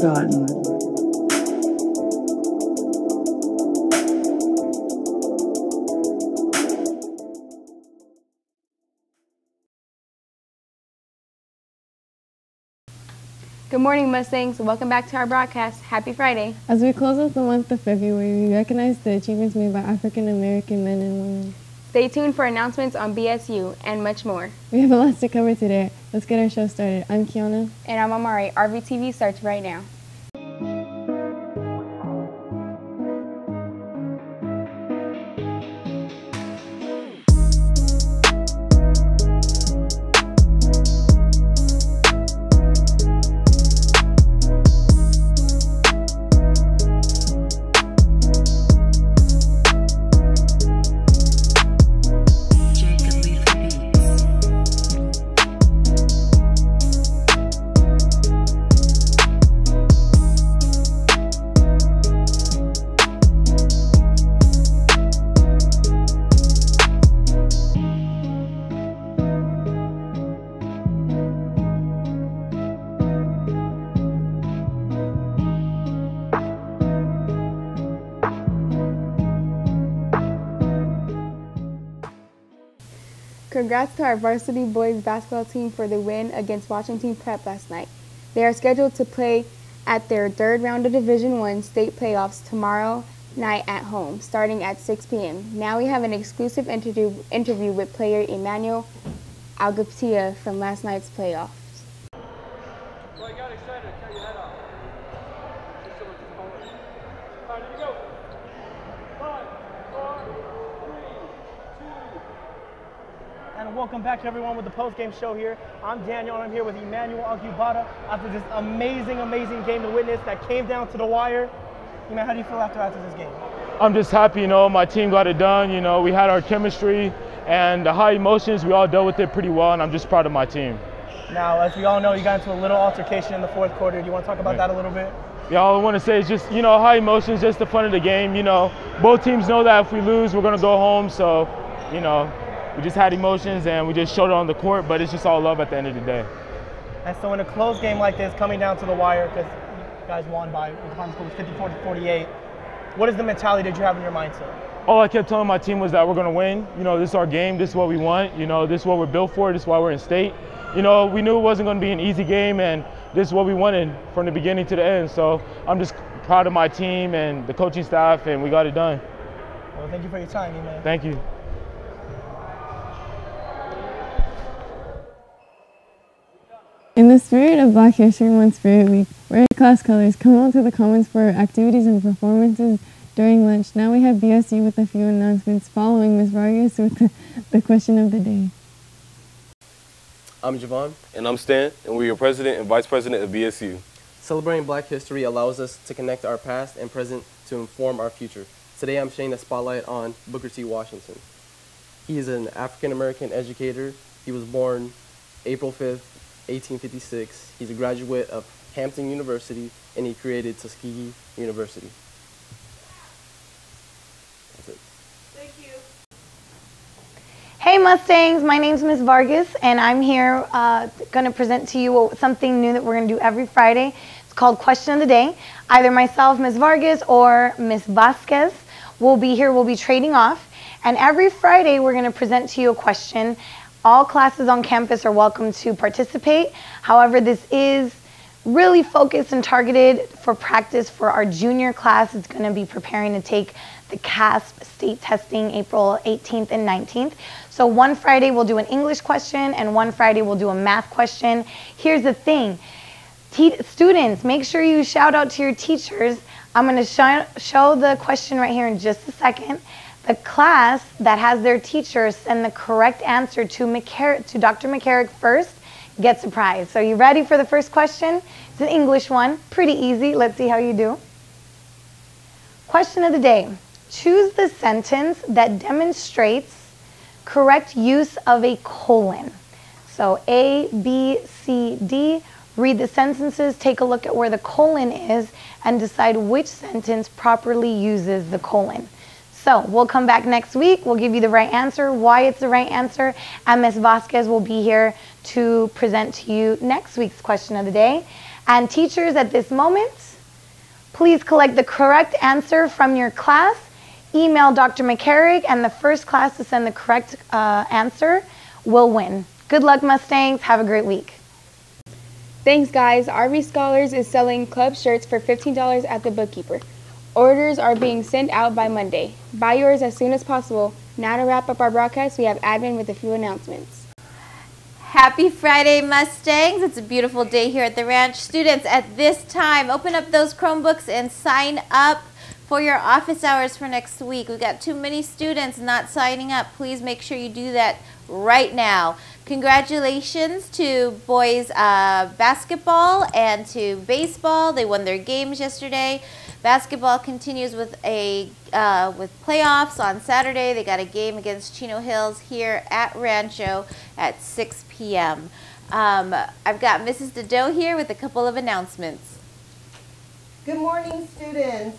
forgotten. Good morning, Mustangs. Welcome back to our broadcast. Happy Friday. As we close out the month of February, we recognize the achievements made by African American men and women. Stay tuned for announcements on BSU and much more. We have a lot to cover today. Let's get our show started. I'm Kiana. And I'm Amari. RVTV starts right now. Congrats to our varsity boys basketball team for the win against Washington Prep last night. They are scheduled to play at their third round of Division I state playoffs tomorrow night at home, starting at 6 p.m. Now we have an exclusive interview with player Emmanuel Alguptia from last night's playoffs. So I got excited, turn your head off. Just so much color. All right, here we go. 5, 4, 3, 2. And welcome back to everyone with the post-game show here. I'm Daniel and I'm here with Emmanuel Algubada after this amazing game to witness that came down to the wire. Emmanuel, how do you feel after this game? I'm just happy, my team got it done. We had our chemistry and the high emotions, we all dealt with it pretty well, and I'm just proud of my team. Now, as we all know, you got into a little altercation in the fourth quarter. Do you want to talk about that a little bit? Yeah, all I want to say is just, high emotions, just the fun of the game. Both teams know that if we lose, we're going to go home. So, we just had emotions and we just showed it on the court, but it's just all love at the end of the day. And so in a close game like this, coming down to the wire, because you guys won by 54-48, what is the mentality that you have in your mindset? All I kept telling my team was that we're going to win. This is our game. This is what we want. This is what we're built for. This is why we're in state. We knew it wasn't going to be an easy game, and this is what we wanted from the beginning to the end. So I'm just proud of my team and the coaching staff, and we got it done. Well, thank you for your time, man. Thank you. In the spirit of Black History Month Spirit Week, wear class colors, come out to the Commons for activities and performances during lunch. Now we have BSU with a few announcements following Ms. Vargas with the question of the day. I'm Javon. And I'm Stan, and we're your president and vice president of BSU. Celebrating Black history allows us to connect our past and present to inform our future. Today I'm shining a spotlight on Booker T. Washington. He is an African-American educator. He was born April 5th, 1856. He's a graduate of Hampton University, and he created Tuskegee University. That's it. Thank you. Hey Mustangs, my name's Ms. Vargas, and I'm here going to present to you something new that we're going to do every Friday. It's called Question of the Day. Either myself, Ms. Vargas, or Ms. Vasquez will be here. We'll be trading off, and every Friday we're going to present to you a question. All classes on campus are welcome to participate. However, this is really focused and targeted for practice for our junior class. It's going to be preparing to take the CASP state testing April 18th and 19th. So one Friday we'll do an English question and one Friday we'll do a math question. Here's the thing. Students, make sure you shout out to your teachers. I'm going to show the question right here in just a second. The class that has their teachers send the correct answer to Dr. McCarrick first gets a prize. So you ready for the first question? It's an English one, pretty easy. Let's see how you do. Question of the day. Choose the sentence that demonstrates correct use of a colon. So A, B, C, D. Read the sentences, take a look at where the colon is, and decide which sentence properly uses the colon. So we'll come back next week. We'll give you the right answer, why it's the right answer, and Ms. Vasquez will be here to present to you next week's question of the day. And teachers, at this moment, please collect the correct answer from your class. Email Dr. McCarrick, and the first class to send the correct answer will win. Good luck, Mustangs. Have a great week. Thanks, guys. RV Scholars is selling club shirts for $15 at the Bookkeeper. Orders are being sent out by Monday. Buy yours as soon as possible. Now to wrap up our broadcast, we have admin with a few announcements. Happy Friday, Mustangs. It's a beautiful day here at the ranch. Students, at this time, open up those Chromebooks and sign up for your office hours for next week. We've got too many students not signing up. Please make sure you do that right now. Congratulations to boys basketball and to baseball. They won their games yesterday. Basketball continues with playoffs on Saturday. They got a game against Chino Hills here at Rancho at 6 p.m. I've got Mrs. Dedeaux here with a couple of announcements. Good morning, students.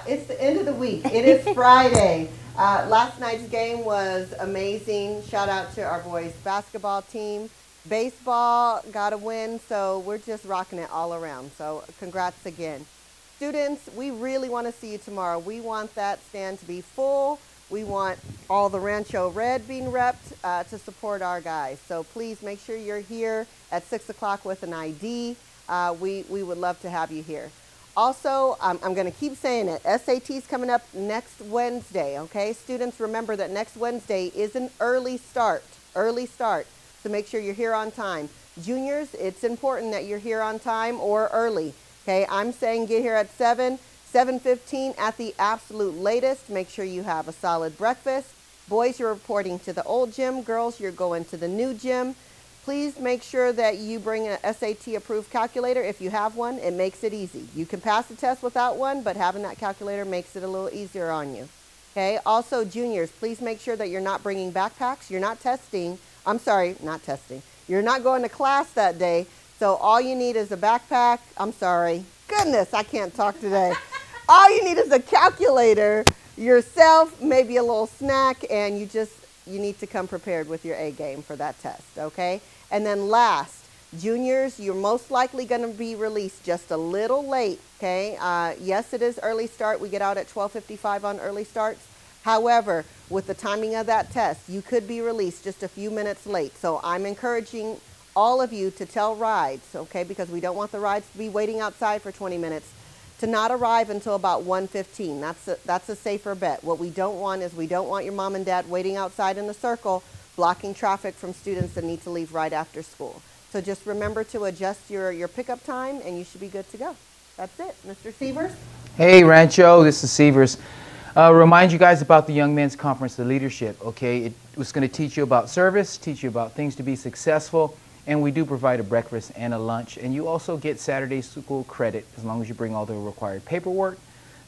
It's the end of the week. It is Friday. Last night's game was amazing. Shout out to our boys basketball team. Baseball got a win, so we're just rocking it all around. So congrats again. Students, we really want to see you tomorrow. We want that stand to be full. We want all the Rancho Red being repped to support our guys. So please make sure you're here at 6 o'clock with an ID. We would love to have you here. Also, I'm going to keep saying it, SAT's coming up next Wednesday, okay? Students, remember that next Wednesday is an early start, so make sure you're here on time. Juniors, it's important that you're here on time or early, okay? I'm saying get here at 7:15 at the absolute latest. Make sure you have a solid breakfast. Boys, you're reporting to the old gym. Girls, you're going to the new gym. Please make sure that you bring an SAT approved calculator. If you have one, it makes it easy. You can pass the test without one, but having that calculator makes it a little easier on you. Okay. Also, juniors, please make sure that you're not bringing backpacks. You're not testing. I'm sorry, not testing. You're not going to class that day. So all you need is a backpack. I'm sorry. Goodness, I can't talk today. All you need is a calculator, yourself, maybe a little snack, and you need to come prepared with your A game for that test, okay? And then last, juniors, you're most likely going to be released just a little late, okay? Yes, it is early start. We get out at 12:55 on early starts. However, with the timing of that test, you could be released just a few minutes late. So I'm encouraging all of you to tell rides, okay, because we don't want the rides to be waiting outside for 20 minutes, to not arrive until about 1:15. That's a safer bet. What we don't want is we don't want your mom and dad waiting outside in the circle, blocking traffic from students that need to leave right after school. So just remember to adjust your pickup time and you should be good to go. That's it. Mr. Sievers? Hey Rancho, this is Sievers. Remind you guys about the Young Men's Conference, the leadership, okay? It was going to teach you about service, teach you about things to be successful, and we do provide a breakfast and a lunch, and you also get Saturday school credit as long as you bring all the required paperwork.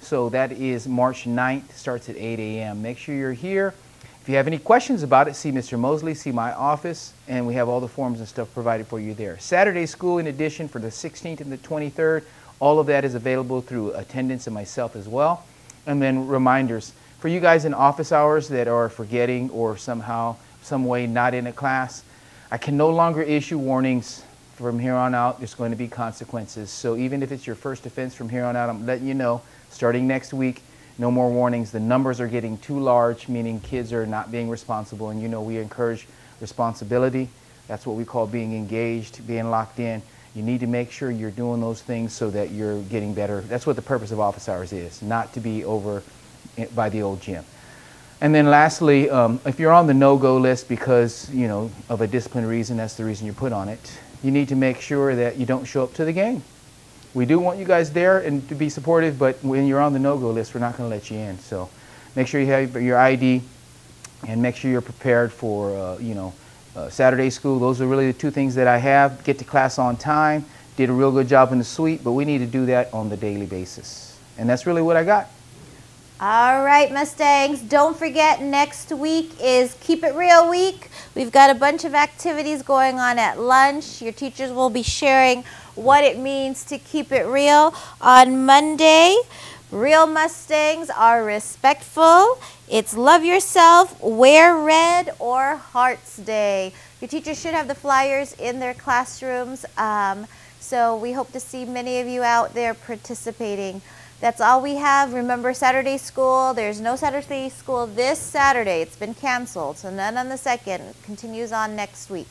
So that is March 9th, starts at 8 a.m. Make sure you're here. If you have any questions about it, see Mr. Mosley, see my office, and we have all the forms and stuff provided for you there. Saturday school, in addition, for the 16th and the 23rd, all of that is available through attendance and myself as well. And then reminders for you guys in office hours that are forgetting or somehow, some way not in a class. I can no longer issue warnings from here on out. There's going to be consequences. So even if it's your first offense from here on out, I'm letting you know, starting next week, no more warnings. The numbers are getting too large, meaning kids are not being responsible. And you know we encourage responsibility. That's what we call being engaged, being locked in. You need to make sure you're doing those things so that you're getting better. That's what the purpose of office hours is, not to be over by the old gym. And then lastly, if you're on the no-go list because, you know, of a discipline reason, that's the reason you're put on it, you need to make sure that you don't show up to the game. We do want you guys there and to be supportive, but when you're on the no-go list, we're not going to let you in. So make sure you have your ID and make sure you're prepared for, Saturday school. Those are really the two things that I have. Get to class on time. Did a real good job in the suite, but we need to do that on the daily basis. And that's really what I got. All right, Mustangs, don't forget next week is Keep It Real Week. We've got a bunch of activities going on at lunch. Your teachers will be sharing what it means to keep it real. On Monday, real Mustangs are respectful. It's Love Yourself, Wear Red, or Hearts Day. Your teachers should have the flyers in their classrooms. So we hope to see many of you out there participating. That's all we have. Remember Saturday school. There's no Saturday school this Saturday. It's been canceled. So none on the 2nd. Continues on next week.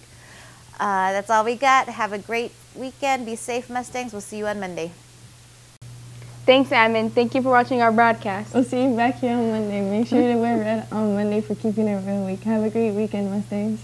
That's all we got. Have a great weekend. Be safe, Mustangs. We'll see you on Monday. Thanks, admin. Thank you for watching our broadcast. We'll see you back here on Monday. Make sure to wear red on Monday for keeping it real week. Have a great weekend, Mustangs.